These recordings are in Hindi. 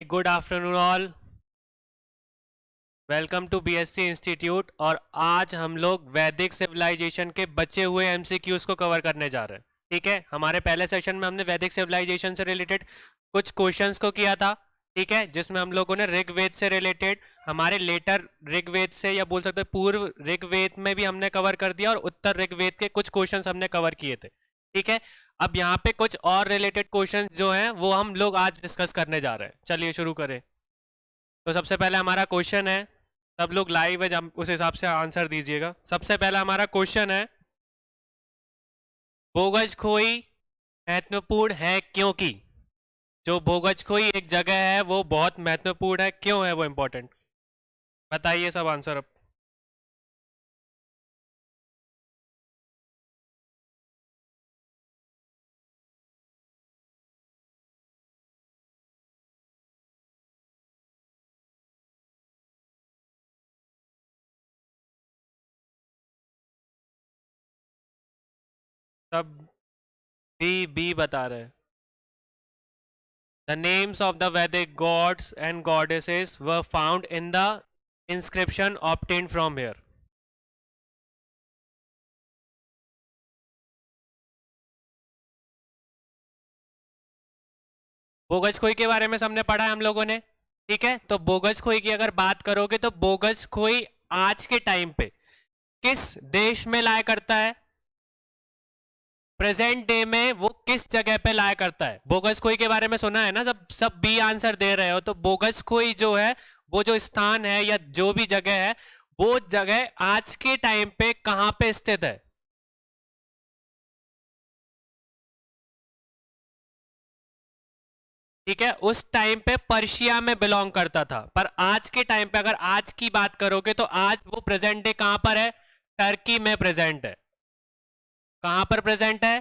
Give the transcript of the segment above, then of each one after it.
Good afternoon all. Welcome to BSc institute. और आज हम लोग वैदिक सिविलाइजेशन के बचे हुए एमसीक्यूज को कवर करने जा रहे हैं। ठीक है, हमारे पहले सेशन में हमने वैदिक सिविलाइजेशन से रिलेटेड कुछ क्वेश्चंस को किया था। ठीक है, जिसमें हम लोगों ने ऋग्वेद से रिलेटेड हमारे लेटर ऋग्वेद से या बोल सकते हैं पूर्व ऋग्वेद में भी हमने कवर कर दिया, और उत्तर ऋग्वेद के कुछ क्वेश्चंस हमने कवर किए थे। ठीक है, अब यहाँ पे कुछ और रिलेटेड क्वेश्चंस जो हैं वो हम लोग आज डिस्कस करने जा रहे हैं। चलिए शुरू करें। तो सबसे पहले हमारा क्वेश्चन है, सब लोग लाइव है, उस हिसाब से आंसर दीजिएगा। सबसे पहला हमारा क्वेश्चन है, बोगजखोई महत्वपूर्ण है क्योंकि। जो बोगजखोई एक जगह है वो बहुत महत्वपूर्ण है, क्यों है वो इंपॉर्टेंट, बताइए सब आंसर अब। सब बी बता रहे हैं। The names of the Vedic gods and goddesses were found in the inscription obtained from here. बोगजखोई के बारे में सबने पढ़ा है हम लोगों ने। ठीक है, तो बोगजखोई की अगर बात करोगे तो बोगजखोई आज के टाइम पे किस देश में लाया करता है, प्रेजेंट डे में वो किस जगह पे लाया करता है। बोगजखोई के बारे में सुना है ना, सब बी आंसर दे रहे हो। तो बोगजखोई जो है वो जो स्थान है या जो भी जगह है, वो जगह आज के टाइम पे कहां पे स्थित है। ठीक है, उस टाइम पे पर्शिया में बिलोंग करता था, पर आज के टाइम पे अगर आज की बात करोगे तो आज वो प्रेजेंट डे कहां पर है, टर्की में प्रेजेंट है। कहां पर प्रेजेंट है,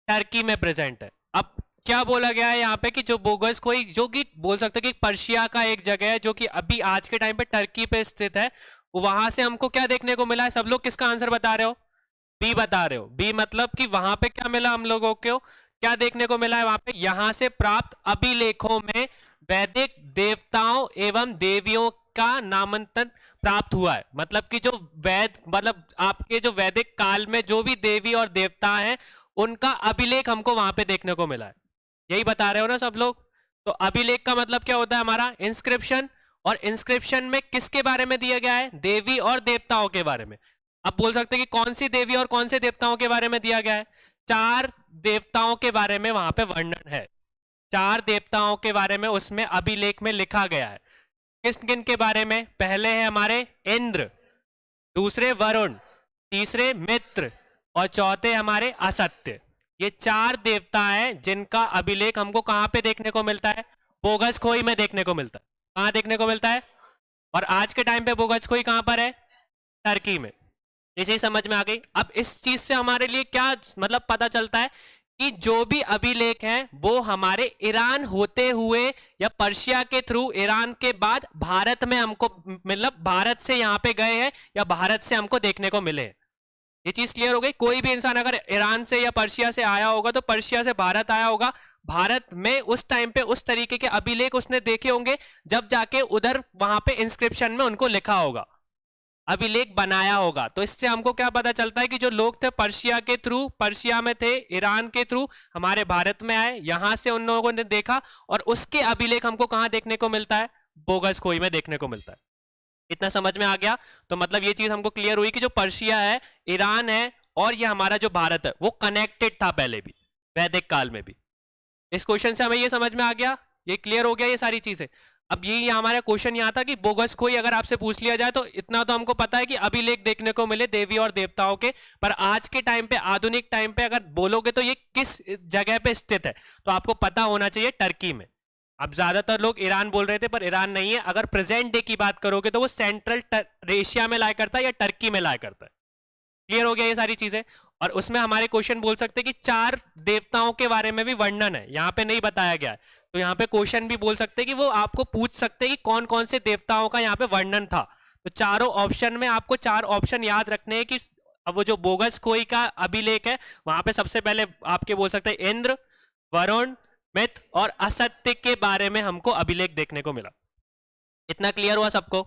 टर्की में प्रेजेंट है। अब क्या बोला गया है यहाँ पे कि जो बोगस कोई जो कि बोल सकते हैं कि पर्शिया का एक जगह है जो कि अभी आज के टाइम पे टर्की पे स्थित है, वहां से हमको क्या देखने को मिला है। सब लोग किसका आंसर बता रहे हो, बी बता रहे हो। बी मतलब कि वहां पे क्या मिला हम लोगों को, क्या देखने को मिला है वहां पे, यहां से प्राप्त अभिलेखों में वैदिक देवताओं एवं देवियों का नामांतरण प्राप्त हुआ है। मतलब कि जो वैद मतलब आपके जो वैदिक काल में जो भी देवी और देवता हैं उनका अभिलेख हमको वहां पे देखने को मिला है। यही बता रहे हो ना सब लोग। तो अभिलेख का मतलब क्या होता है हमारा, इंस्क्रिप्शन। और इंस्क्रिप्शन में किसके बारे में दिया गया है, देवी और देवताओं के बारे में। अब बोल सकते हैं कि कौन सी देवी और कौन से देवताओं के बारे में दिया गया है, चार देवताओं के बारे में वहां पे वर्णन है। चार देवताओं के बारे में उसमें अभिलेख में लिखा गया है। किस किन के बारे में, पहले है हमारे इंद्र, दूसरे वरुण, तीसरे मित्र और चौथे हमारे असत्य। ये चार देवता हैं जिनका अभिलेख हमको कहां पे देखने को मिलता है, बोगसखोई में देखने को मिलता है। कहां देखने को मिलता है, और आज के टाइम पे बोगसखोई कहां पर है, टर्की में। ये चीज समझ में आ गई। अब इस चीज से हमारे लिए क्या मतलब पता चलता है कि जो भी अभिलेख हैं वो हमारे ईरान होते हुए या पर्शिया के थ्रू ईरान के बाद भारत में हमको मतलब भारत से यहाँ पे गए हैं या भारत से हमको देखने को मिले हैं। ये चीज क्लियर हो गई। कोई भी इंसान अगर ईरान से या पर्शिया से आया होगा तो पर्शिया से भारत आया होगा, भारत में उस टाइम पे उस तरीके के अभिलेख उसने देखे होंगे जब जाके उधर वहां पे इंस्क्रिप्शन में उनको लिखा होगा, अभिलेख बनाया होगा। तो इससे हमको क्या पता चलता है कि जो लोग थे पर्शिया के थ्रू, पर्शिया में थे, ईरान के थ्रू हमारे भारत में आए, यहां से उन लोगों ने देखा और उसके अभिलेख हमको कहां देखने को मिलता है, बोगसखोई में देखने को मिलता है। इतना समझ में आ गया। तो मतलब ये चीज हमको क्लियर हुई कि जो पर्शिया है, ईरान है और ये हमारा जो भारत है वो कनेक्टेड था पहले भी, वैदिक काल में भी। इस क्वेश्चन से हमें ये समझ में आ गया, ये क्लियर हो गया ये सारी चीजें। अब ये हमारा क्वेश्चन यहाँ था कि बोगसखोई अगर आपसे पूछ लिया जाए तो इतना तो हमको पता है कि अभिलेख देखने को मिले देवी और देवताओं के, पर आज के टाइम पे आधुनिक टाइम पे अगर बोलोगे तो ये किस जगह पे स्थित है, तो आपको पता होना चाहिए टर्की में। अब ज्यादातर लोग ईरान बोल रहे थे पर ईरान नहीं है। अगर प्रेजेंट डे की बात करोगे तो वो सेंट्रल एशिया में लाया करता है या टर्की में लाया करता है। क्लियर हो गया ये सारी चीजें। और उसमें हमारे क्वेश्चन बोल सकते हैं कि चार देवताओं के बारे में भी वर्णन है, यहाँ पे नहीं बताया गया है। तो यहाँ पे क्वेश्चन भी बोल सकते हैं कि वो आपको पूछ सकते हैं कि कौन कौन से देवताओं का यहाँ पे वर्णन था। तो चारों ऑप्शन में आपको चार ऑप्शन याद रखने हैं कि अब वो जो बोगसखोई का अभिलेख है वहां पे सबसे पहले आपके बोल सकते हैं इंद्र, वरुण, मिथ और असत्य के बारे में हमको अभिलेख देखने को मिला। इतना क्लियर हुआ सबको?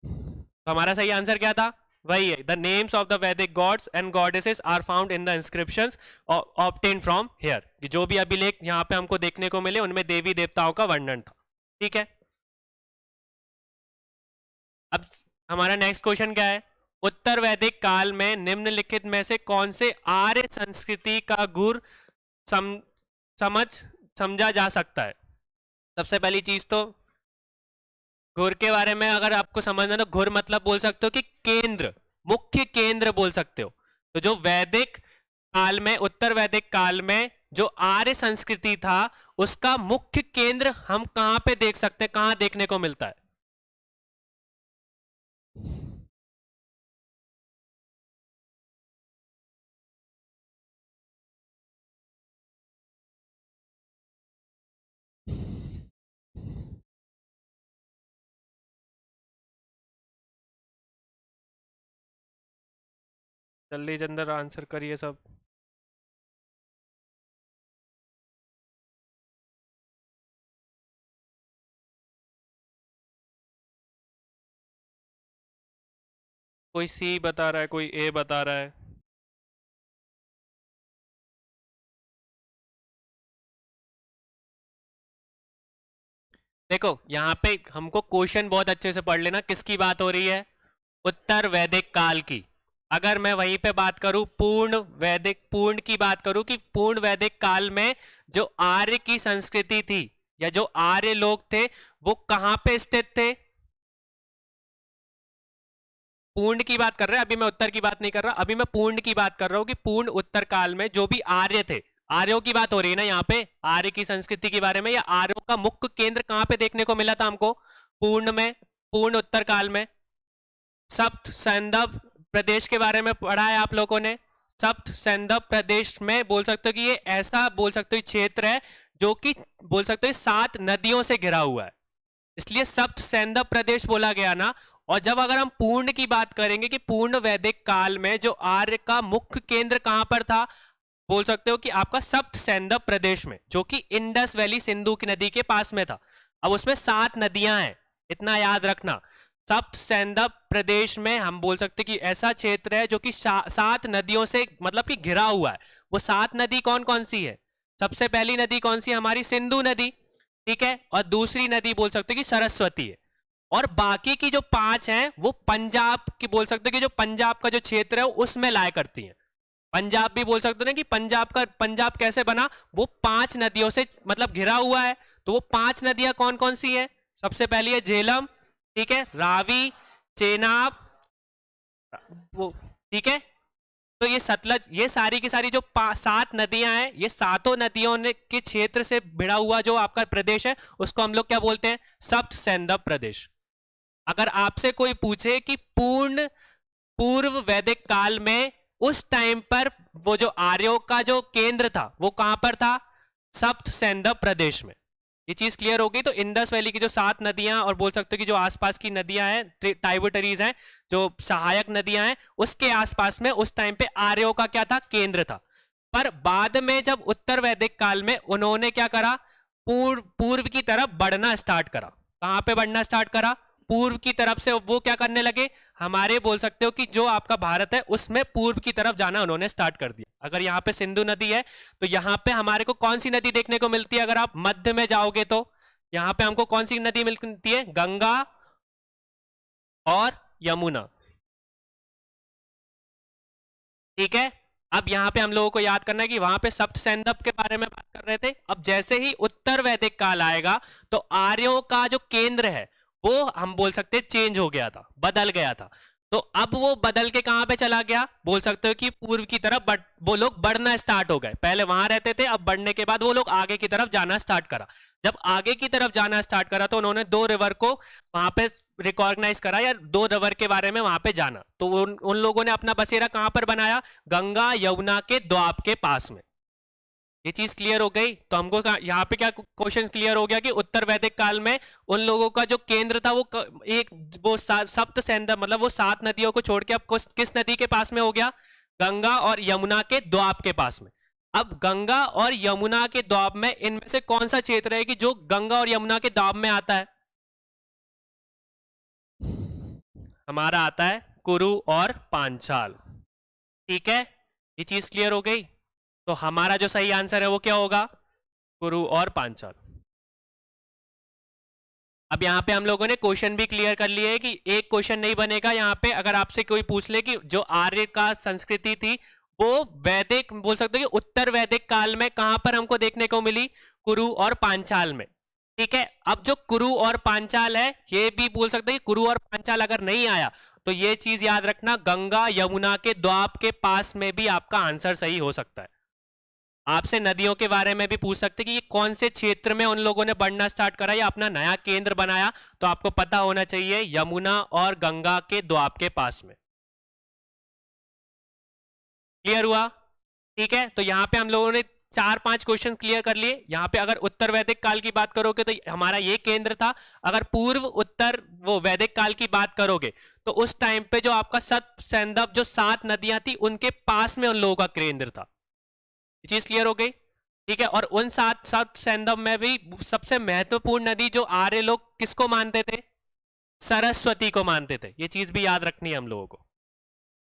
तो हमारा सही आंसर क्या था? वही है, the names of the Vedic gods and goddesses are found in the inscriptions obtain from here. कि जो भी अभिलेख यहाँ पे हमको देखने को मिले उनमें देवी देवताओं का वर्णन था। ठीक है, अब हमारा नेक्स्ट क्वेश्चन क्या है? उत्तर वैदिक काल में निम्नलिखित में से कौन से आर्य संस्कृति का गुर समझा जा सकता है? सबसे पहली चीज तो घुर के बारे में अगर आपको समझना तो घुर मतलब बोल सकते हो कि केंद्र, मुख्य केंद्र बोल सकते हो। तो जो वैदिक काल में, उत्तर वैदिक काल में जो आर्य संस्कृति था उसका मुख्य केंद्र हम कहां पे देख सकते हैं, कहां देखने को मिलता है? जल्दी जल्दी आंसर करिए सब। कोई सी बता रहा है, कोई ए बता रहा है। देखो यहाँ पे हमको क्वेश्चन बहुत अच्छे से पढ़ लेना, किसकी बात हो रही है? उत्तर वैदिक काल की। अगर मैं वहीं पे बात करूं पूर्ण की बात करूं कि पूर्ण वैदिक काल में जो आर्य की संस्कृति थी या जो आर्य लोग थे वो कहां पे स्थित थे? पूर्ण की बात कर रहे हैं, अभी मैं उत्तर की बात नहीं कर रहा, अभी मैं पूर्ण की बात कर रहा हूं कि पूर्ण उत्तर काल में जो भी आर्य थे, आर्यों की बात हो रही है ना यहाँ पे, आर्य की संस्कृति के बारे में, या आर्यों का मुख्य केंद्र कहां पे देखने को मिला था हमको पूर्ण में, पूर्ण उत्तर काल में? सप्त सैंधव प्रदेश के बारे में पढ़ा है आप लोगों ने। सप्त सैंधव प्रदेश में बोल सकते हो कि ये ऐसा बोल सकते हो क्षेत्र है जो कि बोल सकते हो 7 नदियों से घिरा हुआ है, इसलिए सप्त सैंधव प्रदेश बोला गया ना। और जब अगर हम पूर्ण की बात करेंगे कि पूर्ण वैदिक काल में जो आर्य का मुख्य केंद्र कहां पर था, बोल सकते हो कि आपका सप्त सैंधव प्रदेश में, जो कि इंडस वैली सिंधु की नदी के पास में था। अब उसमें 7 नदियां हैं, इतना याद रखना। सप्त सैंधव प्रदेश में हम बोल सकते कि ऐसा क्षेत्र है जो कि 7 नदियों से मतलब कि घिरा हुआ है। वो 7 नदी कौन कौन सी है? सबसे पहली नदी कौन सी है हमारी? सिंधु नदी, ठीक है। और दूसरी नदी बोल सकते कि सरस्वती है। और बाकी की जो 5 हैं वो पंजाब की बोल सकते कि जो पंजाब का जो क्षेत्र है उसमें लाया करती हैं। पंजाब भी बोल सकते हो ना कि पंजाब कैसे बना? वो 5 नदियों से मतलब घिरा हुआ है। तो वो 5 नदियां कौन कौन सी है? सबसे पहली है झेलम, ठीक है, रावी, चेनाब, वो, ठीक है। तो ये सतलज, ये सारी की सारी जो 7 नदियां हैं, ये सातों नदियों ने के क्षेत्र से भिड़ा हुआ जो आपका प्रदेश है उसको हम लोग क्या बोलते हैं? सप्त सैंधव प्रदेश। अगर आपसे कोई पूछे कि पूर्व वैदिक काल में उस टाइम पर वो जो आर्यों का जो केंद्र था वो कहां पर था? सप्त सैंधव प्रदेश में। ये चीज क्लियर हो गई। तो इंडस वैली की जो 7 नदियां और बोल सकते हो कि जो आसपास की नदियां हैं, ट्राइब्यूटरीज हैं, जो सहायक नदियां हैं, उसके आसपास में उस टाइम पे आर्यों का क्या था? केंद्र था। पर बाद में जब उत्तर वैदिक काल में उन्होंने क्या करा? पूर्व की तरफ बढ़ना स्टार्ट करा। कहां पे बढ़ना स्टार्ट करा? पूर्व की तरफ से वो क्या करने लगे? हमारे बोल सकते हो कि जो आपका भारत है उसमें पूर्व की तरफ जाना उन्होंने स्टार्ट कर दिया। अगर यहाँ पे सिंधु नदी है तो यहाँ पे हमारे को कौन सी नदी देखने को मिलती है? अगर आप मध्य में जाओगे तो यहाँ पे हमको कौन सी नदी मिलती है? गंगा और यमुना, ठीक है। अब यहाँ पे हम लोगों को याद करना है कि वहां पे सप्त सैंधव के बारे में बात कर रहे थे। अब जैसे ही उत्तर वैदिक काल आएगा तो आर्यों का जो केंद्र है वो हम बोल सकते हैं चेंज हो गया था, बदल गया था। तो अब वो बदल के कहां पे चला गया? बोल सकते हो कि पूर्व की तरफ वो लोग बढ़ना स्टार्ट हो गए। पहले वहां रहते थे, अब बढ़ने के बाद वो लोग आगे की तरफ जाना स्टार्ट करा। जब आगे की तरफ जाना स्टार्ट करा तो उन्होंने 2 रिवर को वहां पे रिकॉग्नाइज करा, या 2 रिवर के बारे में वहां पे जाना। तो उन लोगों ने अपना बसेरा कहां पर बनाया? गंगा यमुना के द्वाब के पास में। ये चीज क्लियर हो गई। तो हमको यहाँ पे क्या क्वेश्चन क्लियर हो गया कि उत्तर वैदिक काल में उन लोगों का जो केंद्र था वो सप्त सैंधव मतलब वो 7 नदियों को छोड़ के अब किस नदी के पास में हो गया? गंगा और यमुना के द्वाब के पास में। अब गंगा और यमुना के द्वाब में इनमें से कौन सा क्षेत्र है कि जो गंगा और यमुना के द्वाब में आता है? हमारा आता है कुरु और पांचाल। ठीक है, ये चीज क्लियर हो गई। तो हमारा जो सही आंसर है वो क्या होगा? कुरु और पांचाल। अब यहाँ पे हम लोगों ने क्वेश्चन भी क्लियर कर लिए है कि एक क्वेश्चन नहीं बनेगा यहाँ पे। अगर आपसे कोई पूछ ले कि जो आर्य का संस्कृति थी वो वैदिक, बोल सकते हो कि उत्तर वैदिक काल में कहां पर हमको देखने को मिली? कुरु और पांचाल में। ठीक है, अब जो कुरु और पांचाल है, ये भी बोल सकते हैं कि कुरु और पांचाल अगर नहीं आया तो ये चीज याद रखना, गंगा यमुना के द्वाब के पास में भी आपका आंसर सही हो सकता है। आपसे नदियों के बारे में भी पूछ सकते हैं कि ये कौन से क्षेत्र में उन लोगों ने बढ़ना स्टार्ट करा या अपना नया केंद्र बनाया, तो आपको पता होना चाहिए यमुना और गंगा के द्वाब के पास में। क्लियर हुआ? ठीक है, तो यहां पे हम लोगों ने 4-5 क्वेश्चन क्लियर कर लिए। यहाँ पे अगर उत्तर वैदिक काल की बात करोगे तो हमारा ये केंद्र था। अगर पूर्व उत्तर वो वैदिक काल की बात करोगे तो उस टाइम पे जो आपका सत सैंधव जो 7 नदियां थी उनके पास में उन लोगों का केंद्र था। ये चीज क्लियर हो गई? ठीक है, और उन 7 सैंधव में भी सबसे महत्वपूर्ण नदी जो आर्य लोग किसको मानते थे? सरस्वती को मानते थे। ये चीज भी याद रखनी है हम लोगों को।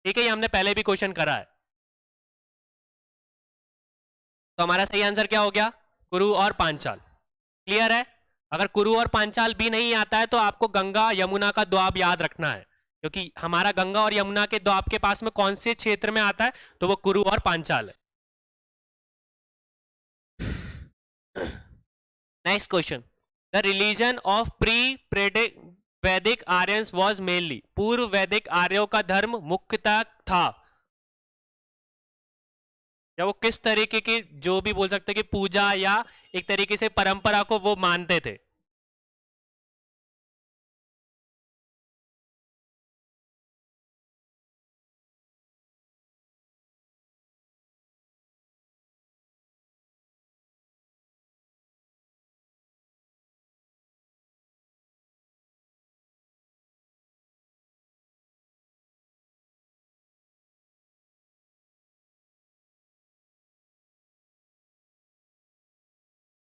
ठीक है, ये हमने पहले भी क्वेश्चन करा है। तो हमारा सही आंसर क्या हो गया? कुरु और पांचाल। क्लियर है? अगर कुरु और पांचाल भी नहीं आता है तो आपको गंगा यमुना का द्वाब याद रखना है, क्योंकि हमारा गंगा और यमुना के द्वाब के पास में कौन से क्षेत्र में आता है? तो वो कुरु और पांचाल है। Next question, the religion of pre वैदिक आर्यंस वाज मेनली, पूर्व वैदिक आर्यों का धर्म मुख्यतः था या वो किस तरीके की, जो भी बोल सकते हैं कि पूजा या एक तरीके से परंपरा को वो मानते थे?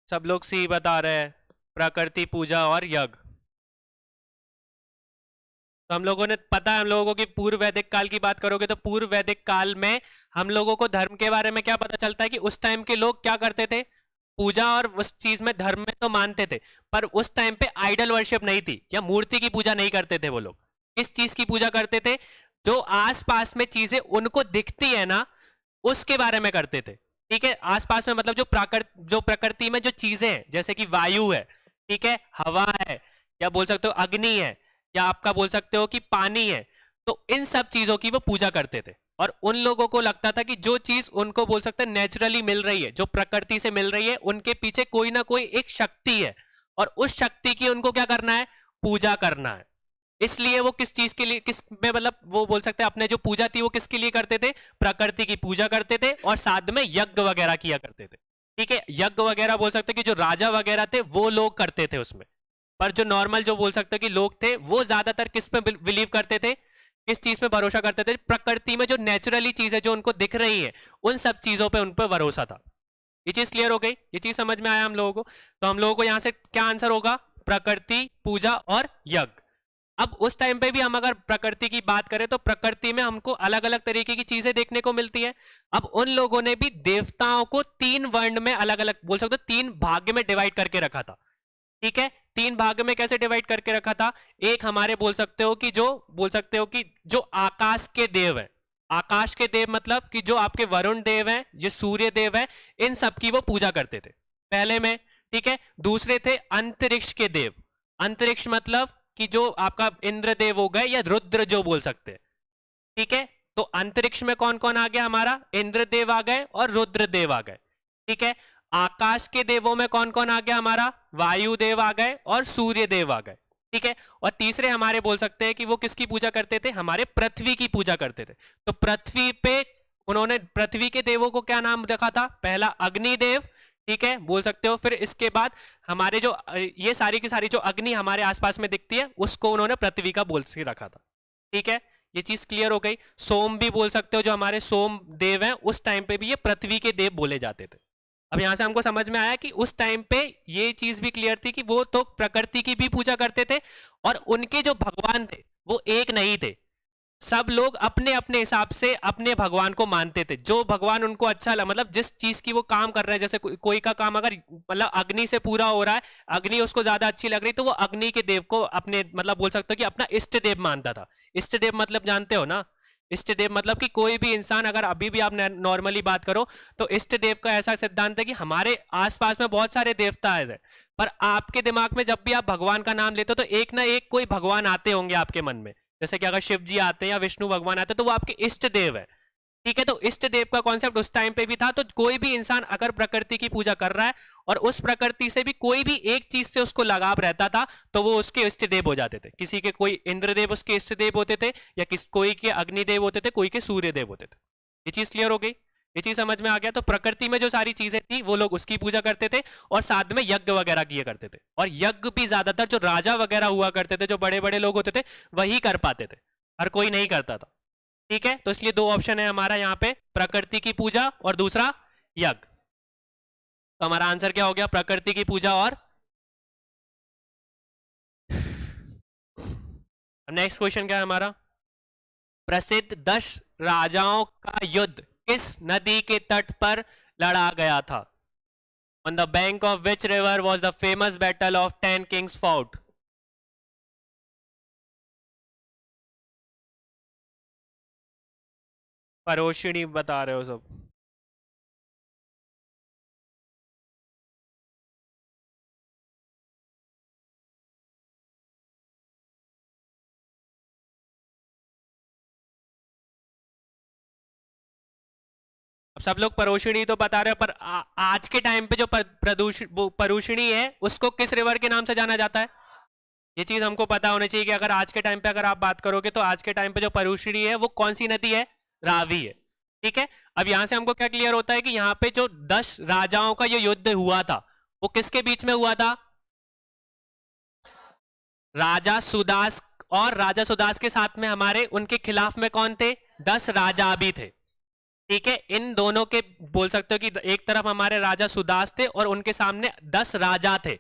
सब लोग सी बता रहे हैं, प्रकृति पूजा और यज्ञ। तो हम लोगों ने पता है हम लोगों को कि पूर्व वैदिक काल की बात करोगे तो पूर्व वैदिक काल में हम लोगों को धर्म के बारे में क्या पता चलता है कि उस टाइम के लोग क्या करते थे? पूजा और उस चीज में धर्म में तो मानते थे, पर उस टाइम पे आइडल वर्शिप नहीं थी या मूर्ति की पूजा नहीं करते थे वो लोग। किस चीज की पूजा करते थे? जो आसपास में चीजें उनको दिखती है ना, उसके बारे में करते थे। ठीक है, आसपास में मतलब जो प्रकृति में जो चीजें हैं, जैसे कि वायु है, ठीक है, हवा है, या बोल सकते हो अग्नि है, या आपका बोल सकते हो कि पानी है, तो इन सब चीजों की वो पूजा करते थे। और उन लोगों को लगता था कि जो चीज उनको बोल सकते हैं नेचुरली मिल रही है, जो प्रकृति से मिल रही है, उनके पीछे कोई ना कोई एक शक्ति है और उस शक्ति की उनको क्या करना है? पूजा करना है। इसलिए वो किस चीज के लिए, किस में मतलब वो बोल सकते हैं अपने जो पूजा थी वो किसके लिए करते थे? प्रकृति की पूजा करते थे और साथ में यज्ञ वगैरह किया करते थे। ठीक है, यज्ञ वगैरह बोल सकते हैं कि जो राजा वगैरह थे वो लोग करते थे उसमें, पर जो नॉर्मल जो बोल सकते हैं कि लोग थे वो ज्यादातर किस पे बिलीव करते थे? किस चीज पे भरोसा करते थे? प्रकृति में जो नेचुरली चीज है जो उनको दिख रही है उन सब चीजों पे उन पर भरोसा था। ये चीज क्लियर हो गई? ये चीज समझ में आया हम लोगों को? तो हम लोगों को यहां से क्या आंसर होगा? प्रकृति पूजा और यज्ञ। अब उस टाइम पे भी हम अगर प्रकृति की बात करें तो प्रकृति में हमको अलग अलग तरीके की चीजें देखने को मिलती है। अब उन लोगों ने भी देवताओं को 3 वर्ण में अलग अलग बोल सकते हो 3 भाग में डिवाइड करके रखा था। ठीक है, 3 भाग में कैसे डिवाइड करके रखा था? एक हमारे बोल सकते हो कि जो बोल सकते हो कि जो आकाश के देव है, आकाश के देव मतलब कि जो आपके वरुण देव हैं, जो सूर्य देव है, इन सब की वो पूजा करते थे पहले में। ठीक है, दूसरे थे अंतरिक्ष के देव। अंतरिक्ष मतलब कि जो आपका इंद्र देव हो गए या रुद्र जो बोल सकते हैं। ठीक है, तो अंतरिक्ष में कौन कौन आ गया? हमारा इंद्र देव आ गए और रुद्र देव आ गए। ठीक है, आकाश के देवों में कौन कौन आ गया? हमारा वायु देव आ गए और सूर्य देव आ गए। ठीक है, और तीसरे हमारे बोल सकते हैं कि वो किसकी पूजा करते थे? हमारे पृथ्वी की पूजा करते थे। तो पृथ्वी पे उन्होंने पृथ्वी के देवों को क्या नाम रखा था? पहला अग्निदेव, ठीक है, बोल सकते हो। फिर इसके बाद हमारे जो ये सारी की सारी जो अग्नि हमारे आसपास में दिखती है उसको उन्होंने पृथ्वी का बोल के रखा था। ठीक है, ये चीज क्लियर हो गई। सोम भी बोल सकते हो, जो हमारे सोम देव हैं उस टाइम पे भी ये पृथ्वी के देव बोले जाते थे। अब यहां से हमको समझ में आया कि उस टाइम पे ये चीज भी क्लियर थी कि वो तो प्रकृति की भी पूजा करते थे, और उनके जो भगवान थे वो एक नहीं थे। सब लोग अपने अपने हिसाब से अपने भगवान को मानते थे, जो भगवान उनको अच्छा लगा, मतलब जिस चीज की वो काम कर रहे हैं, जैसे कोई का काम अगर मतलब अग्नि से पूरा हो रहा है, अग्नि उसको ज्यादा अच्छी लग रही, तो वो अग्नि के देव को अपने मतलब बोल सकते हो कि अपना इष्ट देव मानता था। इष्ट देव मतलब जानते हो ना? इष्ट देव मतलब कि कोई भी इंसान, अगर अभी भी आप नॉर्मली बात करो तो इष्ट देव का ऐसा सिद्धांत है कि हमारे आसपास में बहुत सारे देवता है, पर आपके दिमाग में जब भी आप भगवान का नाम लेते हो तो एक ना एक कोई भगवान आते होंगे आपके मन में। जैसे कि अगर शिव जी आते हैं या विष्णु भगवान आते हैं तो वो आपके इष्ट देव है। ठीक है, तो इष्ट देव का कॉन्सेप्ट उस टाइम पे भी था। तो कोई भी इंसान अगर प्रकृति की पूजा कर रहा है और उस प्रकृति से भी कोई भी एक चीज से उसको लगाव रहता था, तो वो उसके इष्ट देव हो जाते थे। किसी के कोई इंद्रदेव उसके इष्ट देव होते थे, या कोई के अग्निदेव होते थे, कोई के सूर्य देव होते थे। ये चीज क्लियर हो गई? ये चीज समझ में आ गया? तो प्रकृति में जो सारी चीजें थी वो लोग उसकी पूजा करते थे, और साथ में यज्ञ वगैरह किए करते थे। और यज्ञ भी ज्यादातर जो राजा वगैरह हुआ करते थे, जो बड़े बड़े लोग होते थे, वही कर पाते थे, हर कोई नहीं करता था। ठीक है, तो इसलिए दो ऑप्शन है हमारा यहाँ पे, प्रकृति की पूजा और दूसरा यज्ञ। तो हमारा आंसर क्या हो गया? प्रकृति की पूजा और नेक्स्ट क्वेश्चन क्या है हमारा? प्रसिद्ध 10 राजाओं का युद्ध किस नदी के तट पर लड़ा गया था? On the bank of which river was the famous battle of 10 kings fought? Parushni बता रहे हो सब? अब सब लोग परोशिनी तो बता रहे हो, पर आज के टाइम पे जो प्रदूषण वो परुषिणी है उसको किस रिवर के नाम से जाना जाता है? ये चीज हमको पता होनी चाहिए कि अगर आज के टाइम पे अगर आप बात करोगे तो आज के टाइम पे जो परुषिणी है वो कौन सी नदी है? रावी है। ठीक है, अब यहां से हमको क्या क्लियर होता है कि यहाँ पे जो 10 राजाओं का ये युद्ध हुआ था वो किसके बीच में हुआ था? राजा सुदास, और राजा सुदास के साथ में हमारे उनके खिलाफ में कौन थे? 10 राजा भी थे। ठीक है, इन दोनों के बोल सकते हो कि एक तरफ हमारे राजा सुदास थे और उनके सामने 10 राजा थे,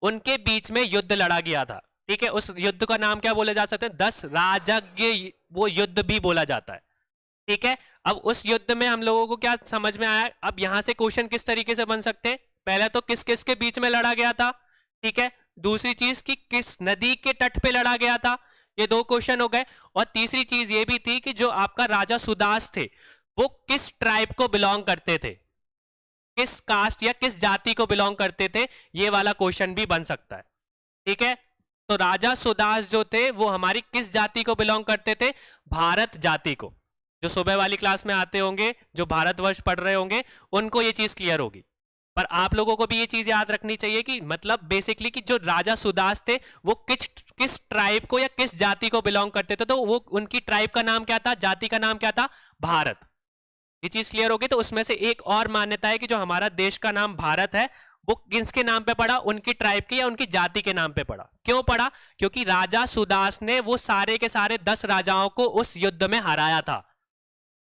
उनके बीच में युद्ध लड़ा गया था। ठीक है, उस युद्ध का नाम क्या बोले जा सकते हैं? 10 राजज्ञ वो युद्ध भी बोला जाता है। ठीक है, अब उस युद्ध में हम लोगों को क्या समझ में आया? अब यहां से क्वेश्चन किस तरीके से बन सकते हैं? पहले तो किस किस के बीच में लड़ा गया था, ठीक है। दूसरी चीज कि किस नदी के तट पे लड़ा गया था, ये दो क्वेश्चन हो गए। और तीसरी चीज ये भी थी कि जो आपका राजा सुदास थे वो किस ट्राइब को बिलोंग करते थे, किस कास्ट या किस जाति को बिलोंग करते थे, ये वाला क्वेश्चन भी बन सकता है। ठीक है, तो राजा सुदास जो थे वो हमारी किस जाति को बिलोंग करते थे? भारत जाति को। जो सुबह वाली क्लास में आते होंगे, जो भारतवर्ष पढ़ रहे होंगे, उनको ये चीज क्लियर होगी। पर आप लोगों को भी ये चीज याद रखनी चाहिए कि मतलब बेसिकली कि जो राजा सुदास थे वो किस किस ट्राइब को या किस जाति को बिलोंग करते थे, तो वो उनकी ट्राइब का नाम क्या था, जाति का नाम क्या था? भारत। ये चीज क्लियर होगी। तो उसमें से एक और मान्यता है कि जो हमारा देश का नाम भारत है वो किसके नाम पे पड़ा? उनकी ट्राइब के या उनकी जाति के नाम पे पड़ा। क्यों पड़ा? क्योंकि राजा सुदास ने वो सारे के सारे 10 राजाओं को उस युद्ध में हराया था।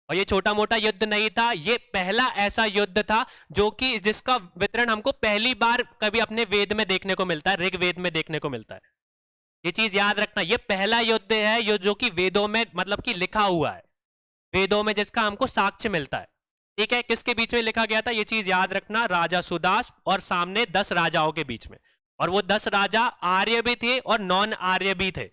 और ये छोटा मोटा युद्ध नहीं था, ये पहला ऐसा युद्ध था जो कि जिसका वितरण हमको पहली बार कभी अपने वेद में देखने को मिलता है, ऋग्वेद में देखने को मिलता है। ये चीज याद रखना, ये पहला युद्ध है जो कि वेदों में मतलब कि लिखा हुआ है, वेदों में जिसका हमको साक्ष्य मिलता है। ठीक है, किसके बीच में लिखा गया था ये चीज याद रखना? राजा सुदास और सामने 10 राजाओं के बीच में। और वो 10 राजा आर्य भी थे और नॉन आर्य भी थे।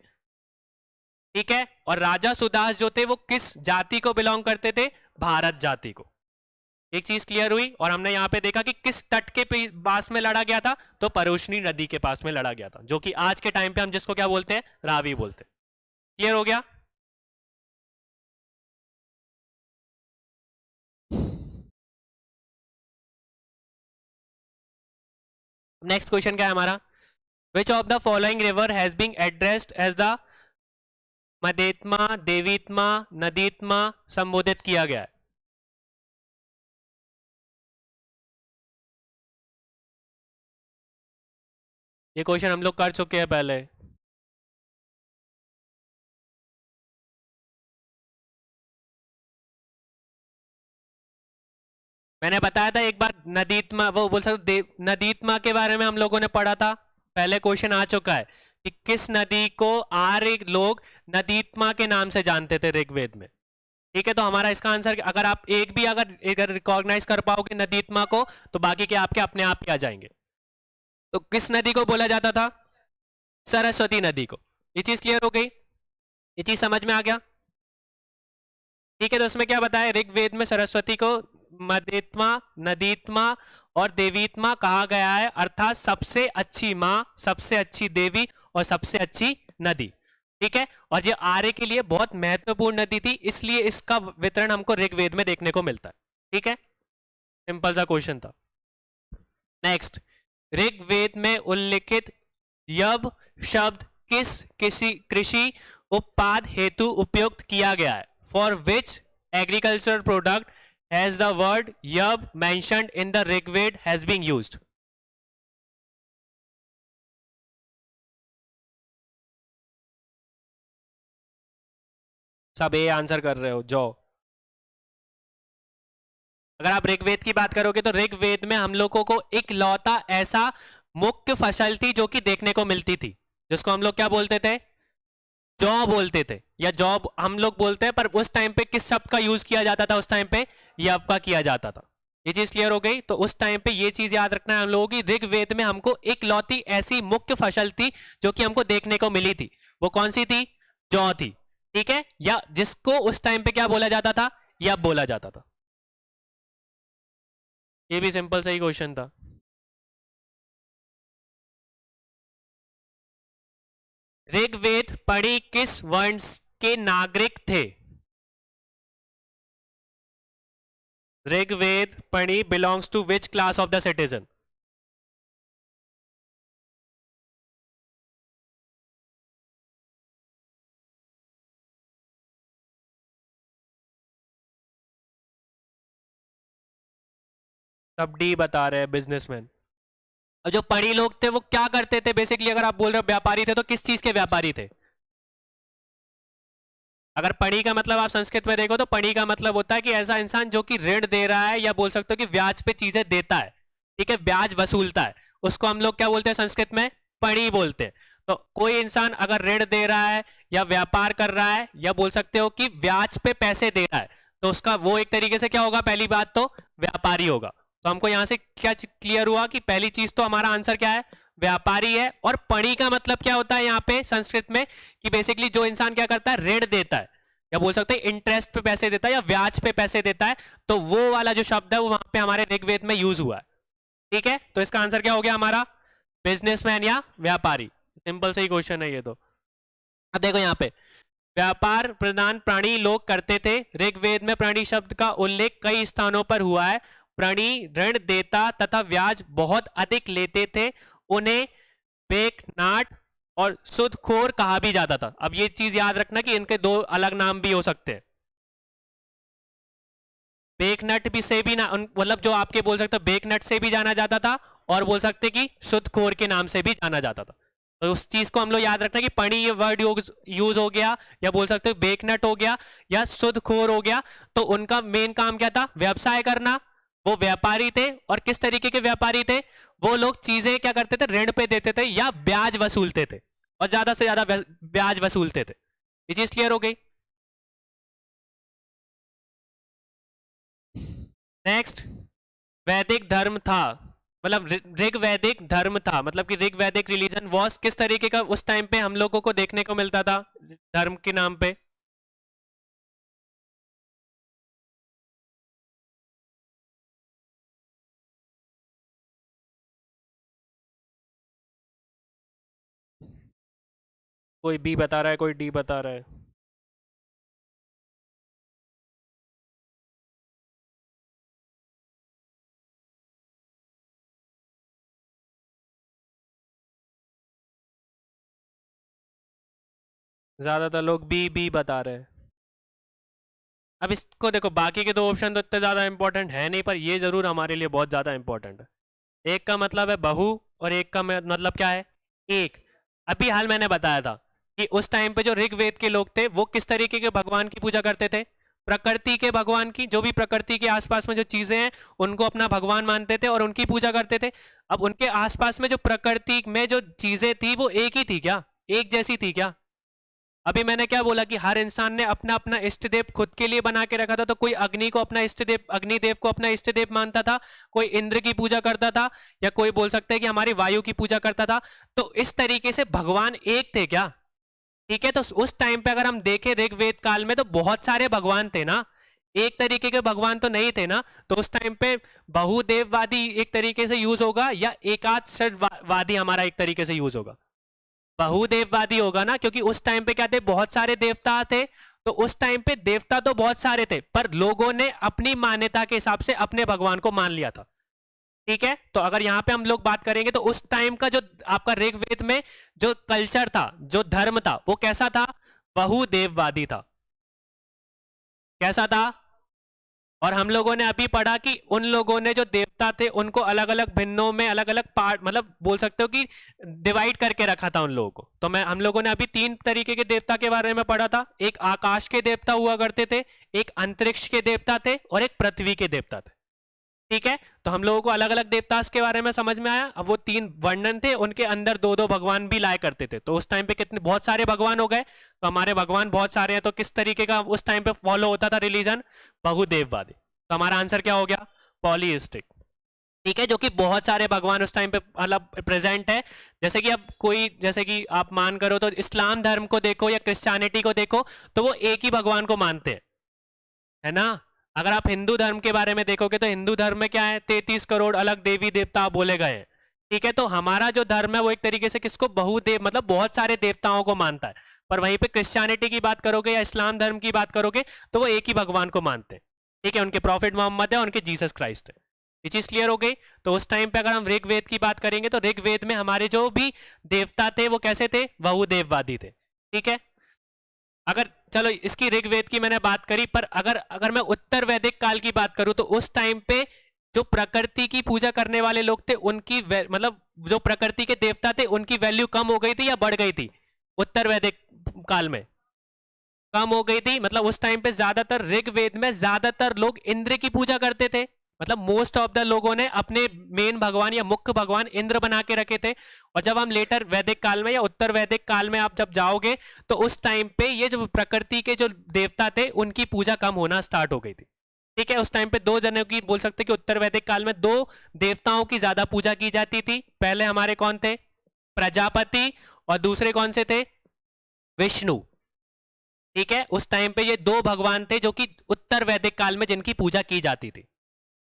ठीक है, और राजा सुदास जो थे वो किस जाति को बिलोंग करते थे? भारत जाति को। एक चीज क्लियर हुई। और हमने यहां पे देखा कि किस तट के पास में लड़ा गया था, तो परुष्णी नदी के पास में लड़ा गया था, जो कि आज के टाइम पे हम जिसको क्या बोलते हैं? रावी बोलते हैं। क्लियर हो गया? नेक्स्ट क्वेश्चन क्या है हमारा? Which of the following river has been addressed as the मदेत्मा, देवीत्मा, नदीत्मा संबोधित किया गया है? ये क्वेश्चन हम लोग कर चुके हैं पहले। मैंने बताया था एक बार नदीत्मा, वो बोल सकते नदीत्मा के बारे में हम लोगों ने पढ़ा था, पहले क्वेश्चन आ चुका है कि किस नदी को आर्य लोग नदीत्मा के नाम से जानते थे ऋग्वेद में। ठीक है, तो हमारा इसका आंसर, अगर आप एक भी अगर रिकॉग्नाइज कर पाओगे नदीत्मा को, तो बाकी के आपके अपने आप ही आ जाएंगे। तो किस नदी को बोला जाता था? सरस्वती नदी को। ये चीज क्लियर हो गई? ये चीज समझ में आ गया? ठीक है, तो उसमें क्या बताया, ऋग्वेद में सरस्वती को मदेत्मा, नदीत्मा और देवीत्मा कहा गया है, अर्थात सबसे अच्छी माँ, सबसे अच्छी देवी और सबसे अच्छी नदी। ठीक है, और ये आर्य के लिए बहुत महत्वपूर्ण नदी थी, इसलिए इसका वितरण हमको ऋग्वेद में देखने को मिलता है। ठीक है, सिंपल सा क्वेश्चन था। नेक्स्ट, ऋग्वेद में उल्लिखित यब शब्द किसी कृषि उत्पाद हेतु उपयुक्त किया गया है? For which agriculture product has the word yab mentioned in the Rigved has been used? सब ए आंसर कर रहे हो जो। अगर आप ऋग्वेद की बात करोगे तो ऋग्वेद में हम लोगों को इकलौता ऐसा मुख्य फसल थी जो कि देखने को मिलती थी, जिसको हम लोग क्या बोलते थे? जौ बोलते थे, या जॉब हम लोग बोलते हैं, पर उस टाइम पे किस शब्द का यूज किया जाता था? उस टाइम पे यब का किया जाता था। ये चीज क्लियर हो गई? तो उस टाइम पे ये चीज याद रखना है हम लोगों की, ऋग्वेद में हमको इकलौती ऐसी मुख्य फसल थी जो कि हमको देखने को मिली थी, वो कौन सी थी? जौ थी। ठीक है, या जिसको उस टाइम पे क्या बोला जाता था? यब बोला जाता था। ये भी सिंपल सही क्वेश्चन था। ऋग्वेद पढ़ी किस वर्ण के नागरिक थे? ऋग्वेद पढ़ी belongs to which class of the citizen? सब डी बता रहे हैं, बिजनेसमैन। और जो पढ़ी लोग थे वो क्या करते थे बेसिकली? अगर आप बोल रहे हो व्यापारी थे, तो किस चीज के व्यापारी थे? अगर पढ़ी का मतलब आप संस्कृत में देखो तो पढ़ी का मतलब होता है कि ऐसा इंसान जो कि ऋण दे रहा है, या बोल सकते हो कि ब्याज पे चीजें देता है। ठीक है, ब्याज वसूलता है, उसको हम लोग क्या बोलते हैं संस्कृत में? पढ़ी बोलते हैं। तो कोई इंसान अगर ऋण दे रहा है या व्यापार कर रहा है, या बोल सकते हो कि ब्याज पे पैसे दे रहा है, तो उसका वो एक तरीके से क्या होगा? पहली बात तो व्यापारी होगा। तो हमको यहां से क्या क्लियर हुआ कि पहली चीज तो हमारा आंसर क्या है? व्यापारी है। और पढ़ी का मतलब क्या होता है यहाँ पे संस्कृत में? कि बेसिकली जो इंसान क्या करता है? ऋण देता है, या बोल सकते हैं इंटरेस्ट पे पैसे देता है, या ब्याज पे पैसे देता है। तो वो वाला जो शब्द है वो वहां पे हमारे ऋग्वेद में यूज हुआ है। ठीक है, तो इसका आंसर क्या हो गया हमारा? बिजनेसमैन या व्यापारी। सिंपल सही क्वेश्चन है ये तो। अब देखो यहाँ पे, व्यापार प्रधान प्राणी लोग करते थे। ऋग्वेद में प्राणी शब्द का उल्लेख कई स्थानों पर हुआ है। प्राणी ऋण देता तथा ब्याज बहुत अधिक लेते थे। उन्हें बेकनाट और सुदखोर कहा भी जाता था। अब ये चीज याद रखना कि इनके दो अलग नाम भी हो सकते हैं। बेकनट भी से भी ना, मतलब जो आपके बोल सकते बेकनट से भी जाना जाता था, और बोल सकते कि सुदखोर के नाम से भी जाना जाता था। तो उस चीज को हम लोग याद रखना कि पढ़ी ये वर्ड यूज हो गया, या बोल सकते बेकनट हो गया, या सुदखोर हो गया। तो उनका मेन काम क्या था? व्यवसाय करना। वो व्यापारी थे, और किस तरीके के व्यापारी थे? वो लोग चीजें क्या करते थे? ऋण पे देते थे या ब्याज वसूलते थे, और ज्यादा से ज्यादा ब्याज वसूलते थे। ये चीज क्लियर हो गई? नेक्स्ट, वैदिक धर्म था, मतलब ऋग वैदिक धर्म था, मतलब कि ऋग वैदिक रिलीजन वॉज किस तरीके का उस टाइम पे हम लोगों को देखने को मिलता था धर्म के नाम पे? कोई बी बता रहा है, कोई डी बता रहा है। ज्यादातर लोग बी बी बता रहे हैं। अब इसको देखो, बाकी के दो ऑप्शन तो इतने ज्यादा इंपॉर्टेंट है नहीं, पर ये जरूर हमारे लिए बहुत ज्यादा इंपॉर्टेंट है। एक का मतलब है बहु, और एक का मतलब क्या है? एक। अभी हाल मैंने बताया था कि उस टाइम पे जो ऋग्वेद के लोग थे वो किस तरीके के भगवान की पूजा करते थे? प्रकृति के भगवान की, जो भी प्रकृति के आसपास में जो चीजें हैं उनको अपना भगवान मानते थे और उनकी पूजा करते थे। अब उनके आसपास में जो प्रकृति में जो चीजें थी वो एक ही थी क्या, एक जैसी थी क्या? अभी मैंने क्या बोला कि हर इंसान ने अपना अपना इष्ट देव खुद के लिए बना के रखा था। तो कोई अग्नि को अपना इष्ट देव, अग्निदेव को अपना इष्ट देव मानता था, कोई इंद्र की पूजा करता था, या कोई बोल सकते हैं कि हमारी वायु की पूजा करता था। तो इस तरीके से भगवान एक थे क्या? ठीक है, तो उस टाइम पे अगर हम देखें ऋग्वेद काल में तो बहुत सारे भगवान थे ना, एक तरीके के भगवान तो नहीं थे ना। तो उस टाइम पे बहुदेववादी एक तरीके से यूज होगा या एकादशवादी हमारा एक तरीके से यूज होगा? बहुदेववादी होगा ना, क्योंकि उस टाइम पे क्या थे, बहुत सारे देवता थे। तो उस टाइम पे देवता तो बहुत सारे थे पर लोगों ने अपनी मान्यता के हिसाब से अपने भगवान को मान लिया था। ठीक है, तो अगर यहाँ पे हम लोग बात करेंगे तो उस टाइम का जो आपका ऋग्वेद में जो कल्चर था, जो धर्म था, वो कैसा था? बहुदेववादी था। कैसा था? और हम लोगों ने अभी पढ़ा कि उन लोगों ने जो देवता थे उनको अलग अलग भिन्नों में अलग अलग पार्ट, मतलब बोल सकते हो कि डिवाइड करके रखा था उन लोगों को। तो हम लोगों ने अभी 3 तरीके के देवता के बारे में पढ़ा था। एक आकाश के देवता हुआ करते थे, एक अंतरिक्ष के देवता थे और एक पृथ्वी के देवता थे। ठीक है, तो हम लोगों को अलग अलग देवता के बारे में समझ में आया। अब वो 3 वर्णन थे, उनके अंदर 2-2 भगवान भी लाया करते थे। तो उस टाइम पे कितने बहुत सारे भगवान हो गए। तो हमारे भगवान बहुत सारे हैं, तो किस तरीके का उस टाइम पे फॉलो होता था रिलीजन? बहुदेववादी। तो हमारा आंसर क्या हो गया? पॉलीइस्टिक। ठीक है, जो कि बहुत सारे भगवान उस टाइम पे मतलब प्रेजेंट है। जैसे कि अब कोई, जैसे कि आप मान करो तो इस्लाम धर्म को देखो या क्रिश्चियनिटी को देखो, तो वो एक ही भगवान को मानते हैं, है ना। अगर आप हिंदू धर्म के बारे में देखोगे तो हिंदू धर्म में क्या है, 33 करोड़ अलग देवी देवता बोले गए हैं। ठीक है, तो हमारा जो धर्म है वो एक तरीके से किसको, बहुदेव, मतलब बहुत सारे देवताओं को मानता है। पर वहीं पे क्रिश्चियनिटी की बात करोगे या इस्लाम धर्म की बात करोगे तो वो एक ही भगवान को मानते हैं। ठीक है, उनके प्रॉफिट मोहम्मद है, उनके जीसस क्राइस्ट है। ये चीज क्लियर हो गई। तो उस टाइम पे अगर हम ऋग्वेद की बात करेंगे तो ऋग्वेद में हमारे जो भी देवता थे वो कैसे थे? बहुदेववादी थे। ठीक है, अगर चलो इसकी ऋग्वेद की मैंने बात करी, पर अगर अगर मैं उत्तर वैदिक काल की बात करूं तो उस टाइम पे जो प्रकृति की पूजा करने वाले लोग थे उनकी मतलब जो प्रकृति के देवता थे उनकी वैल्यू कम हो गई थी या बढ़ गई थी? उत्तर वैदिक काल में कम हो गई थी। मतलब उस टाइम पे ज्यादातर ऋग्वेद में ज्यादातर लोग इंद्र की पूजा करते थे। मतलब मोस्ट ऑफ द लोगों ने अपने मेन भगवान या मुख्य भगवान इंद्र बना के रखे थे। और जब हम लेटर वैदिक काल में या उत्तर वैदिक काल में आप जब जाओगे तो उस टाइम पे ये जो प्रकृति के जो देवता थे उनकी पूजा कम होना स्टार्ट हो गई थी। ठीक है, उस टाइम पे 2 जनों की, बोल सकते कि उत्तर वैदिक काल में 2 देवताओं की ज्यादा पूजा की जाती थी। पहले हमारे कौन थे? प्रजापति। और दूसरे कौन से थे? विष्णु। ठीक है, उस टाइम पे ये 2 भगवान थे जो कि उत्तर वैदिक काल में जिनकी पूजा की जाती थी।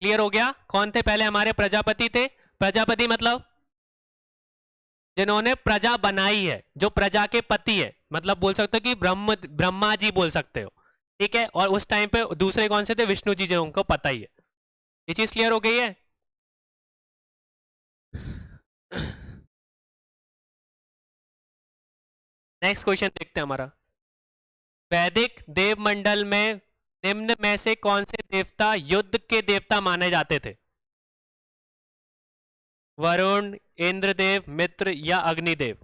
क्लियर हो गया? कौन थे? पहले हमारे प्रजापति थे। प्रजापति मतलब जिन्होंने प्रजा बनाई है, जो प्रजा के पति है, मतलब बोल सकते हो कि ब्रह्मा जी बोल सकते हो। ठीक है, और उस टाइम पे दूसरे कौन से थे? विष्णु जी, जो उनको पता ही है। ये चीज क्लियर हो गई है? नेक्स्ट क्वेश्चन देखते हैं हमारा। वैदिक देवमंडल में निम्न में से कौन से देवता युद्ध के देवता माने जाते थे? वरुण, इंद्रदेव, मित्र या अग्निदेव?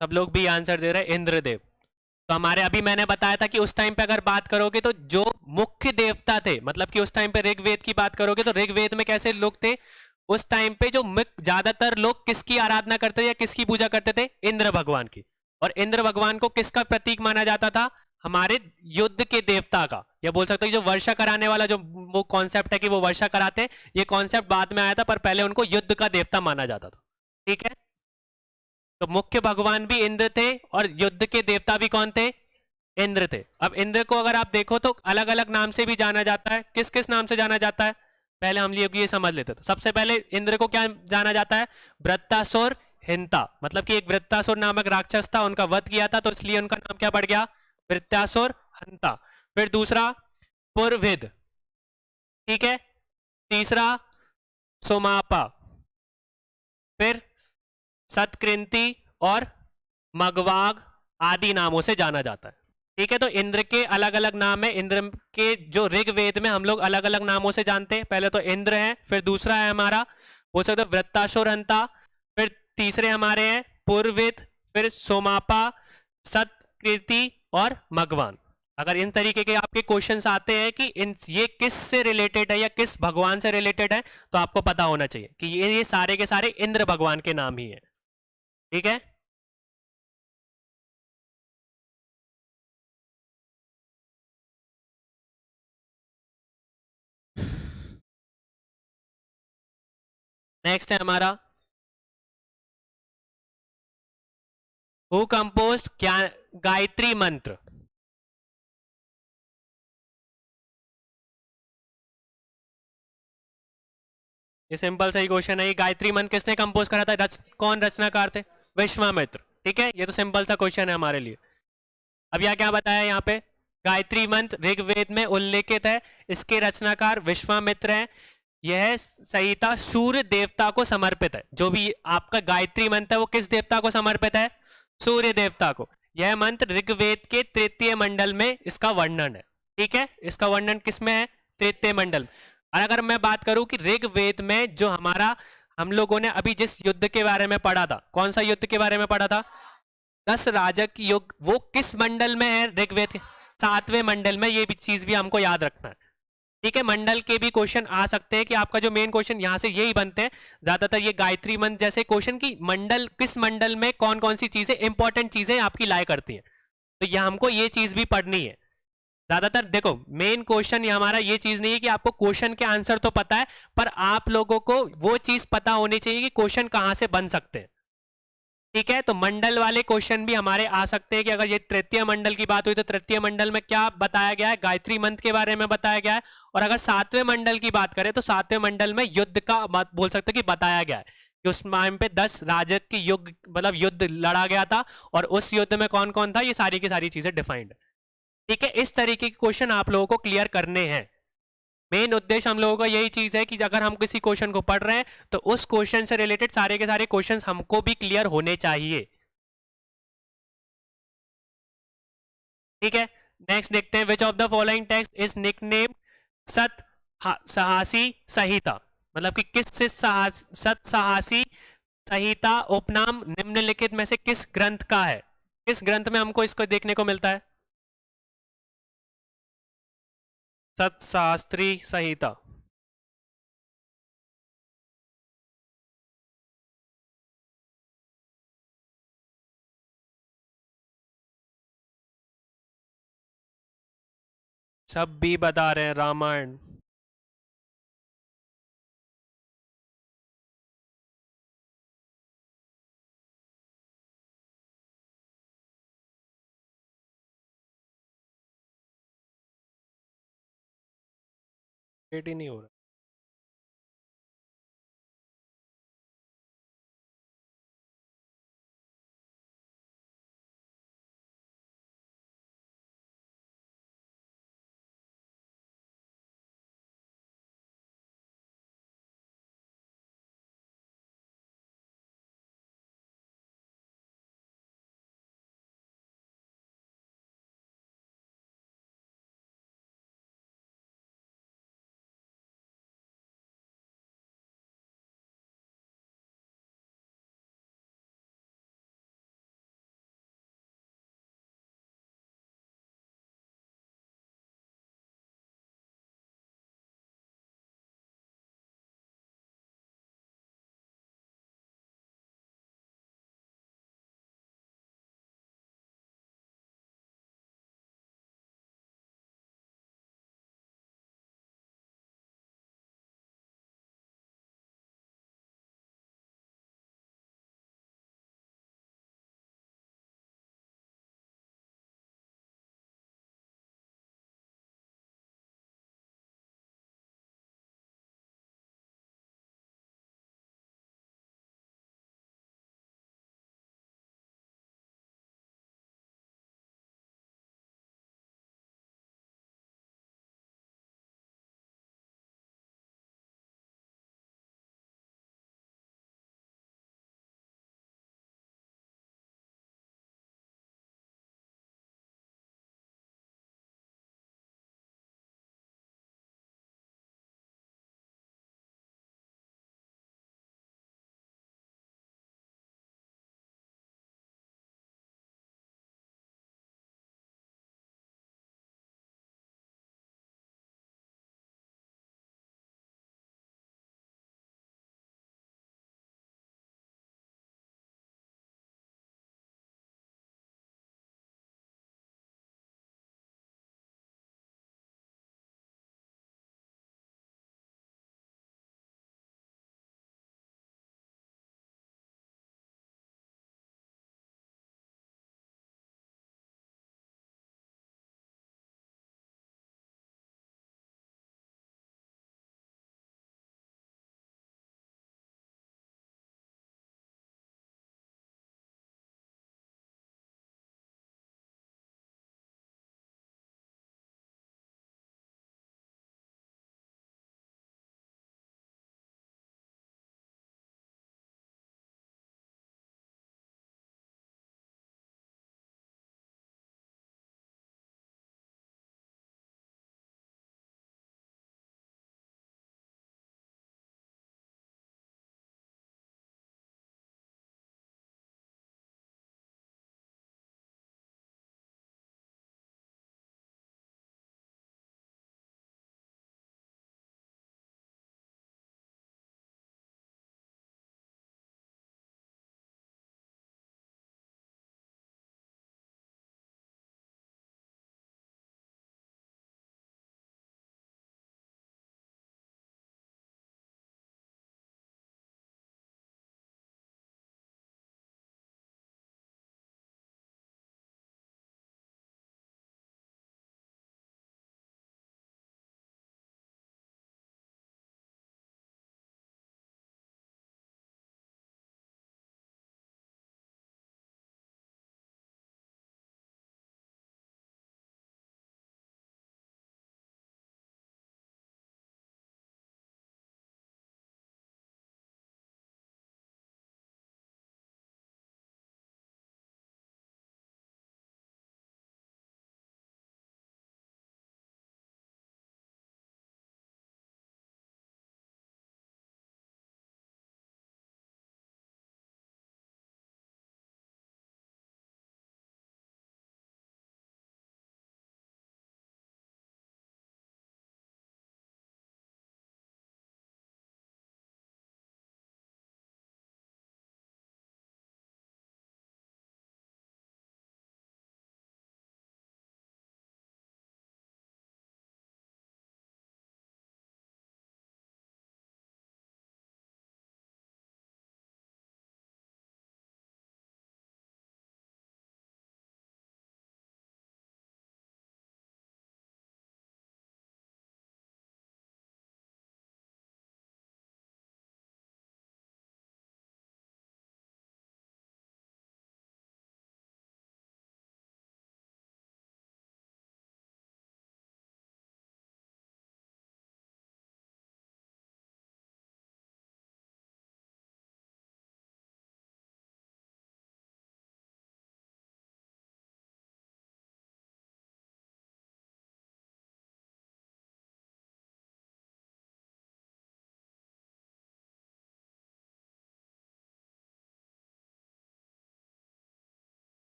सब लोग भी आंसर दे रहे हैं इंद्रदेव। तो हमारे अभी मैंने बताया था कि उस टाइम पे अगर बात करोगे तो जो मुख्य देवता थे, मतलब कि उस टाइम पे ऋग्वेद की बात करोगे तो ऋग्वेद में कैसे लोग थे? उस टाइम पे जो ज्यादातर लोग किसकी आराधना करते थे या किसकी पूजा करते थे? इंद्र भगवान की। और इंद्र भगवान को किसका प्रतीक माना जाता था? हमारे युद्ध के देवता का, या बोल सकते हो जो वर्षा कराने वाला जो वो कॉन्सेप्ट है कि वो वर्षा कराते हैं, ये कॉन्सेप्ट बाद में आया था, पर पहले उनको युद्ध का देवता माना जाता था। ठीक है, तो मुख्य भगवान भी इंद्र थे और युद्ध के देवता भी कौन थे? इंद्र थे। अब इंद्र को अगर आप देखो तो अलग अलग नाम से भी जाना जाता है। किस किस नाम से जाना जाता है? पहले हम लोग ये समझ लेते थे। सबसे पहले इंद्र को क्या जाना जाता है? वृत्तासुर हिंता, मतलब कि एक वृत्तासुर नामक राक्षस था, उनका वध किया था, तो इसलिए उनका नाम क्या पड़ गया? वृत्तासुर हंता। फिर दूसरा पुरविद। ठीक है, तीसरा सोमापा, फिर सतकृंति और मगवाग आदि नामों से जाना जाता है। ठीक है, तो इंद्र के अलग अलग नाम है। इंद्र के जो ऋग्वेद में हम लोग अलग अलग नामों से जानते हैं। पहले तो इंद्र है, फिर दूसरा है हमारा बोल सकते हो वृत्तासुरहंता, फिर तीसरे हमारे हैं पुरवित, फिर सोमापा, सतकीर्ति और मगवान। अगर इन तरीके के आपके क्वेश्चंस आते हैं कि इन ये किस से रिलेटेड है या किस भगवान से रिलेटेड है, तो आपको पता होना चाहिए कि ये सारे के सारे इंद्र भगवान के नाम ही है। ठीक है, नेक्स्ट है हमारा हु कंपोज क्या गायत्री मंत्र। ये सिंपल सही क्वेश्चन है। ये गायत्री मंत्र किसने कंपोज करा था? कौन रचनाकार थे? विश्वामित्र। ठीक है, ये तो सिंपल सा क्वेश्चन है हमारे लिए। अब यहाँ क्या बताया यहाँ पे? गायत्री मंत्र ऋग्वेद में उल्लेखित है, इसके रचनाकार विश्वामित्र हैं। यह संहिता सूर्य देवता को समर्पित है। जो भी आपका गायत्री मंत्र है वो किस देवता को समर्पित है? सूर्य देवता को। यह मंत्र ऋग्वेद के तृतीय मंडल में इसका वर्णन है। ठीक है, इसका वर्णन किसमें है? तृतीय मंडल में। और अगर मैं बात करूं कि ऋग्वेद में जो हमारा हम लोगों ने अभी जिस युद्ध के बारे में पढ़ा था, कौन सा युद्ध के बारे में पढ़ा था? 10 राजक युग, वो किस मंडल में है ऋग्वेद के? 7वें मंडल में। ये भी चीज भी हमको याद रखना है। ठीक है, मंडल के भी क्वेश्चन आ सकते हैं कि आपका जो मेन क्वेश्चन यहाँ से यही बनते हैं ज्यादातर, ये गायत्री मंत्र जैसे क्वेश्चन की मंडल किस मंडल में कौन कौन सी चीजें इंपॉर्टेंट चीजें आपकी लाए करती हैं। तो यहाँ हमको ये चीज भी पढ़नी है ज्यादातर। देखो मेन क्वेश्चन ये हमारा ये चीज नहीं है कि आपको क्वेश्चन के आंसर तो पता है, पर आप लोगों को वो चीज पता होनी चाहिए कि क्वेश्चन कहाँ से बन सकते हैं। ठीक है, तो मंडल वाले क्वेश्चन भी हमारे आ सकते हैं कि अगर ये तृतीय मंडल की बात हुई तो तृतीय मंडल में क्या बताया गया है? गायत्री मंत्र के बारे में बताया गया है। और अगर 7वें मंडल की बात करें तो 7वें मंडल में युद्ध का बोल सकते हैं कि बताया गया है कि उस टाइम पे 10 राजक की युग मतलब युद्ध लड़ा गया था, और उस युद्ध में कौन कौन था, ये सारी की सारी चीजें डिफाइंड है। ठीक है, इस तरीके के क्वेश्चन आप लोगों को क्लियर करने हैं। मेन उद्देश्य हम लोगों का यही चीज है कि अगर हम किसी क्वेश्चन को पढ़ रहे हैं तो उस क्वेश्चन से रिलेटेड सारे के सारे क्वेश्चंस हमको भी क्लियर होने चाहिए। ठीक है, नेक्स्ट देखते हैं विच of the following text is nickname सत साहसी संहिता। मतलब कि किस से सत साहसी संहिता उपनाम निम्नलिखित में से किस ग्रंथ का है? किस ग्रंथ में हमको इसको देखने को मिलता है? सत शास्त्री संहिता। सब भी बता रहे हैं रामायण। वेट ही नहीं हो रहा।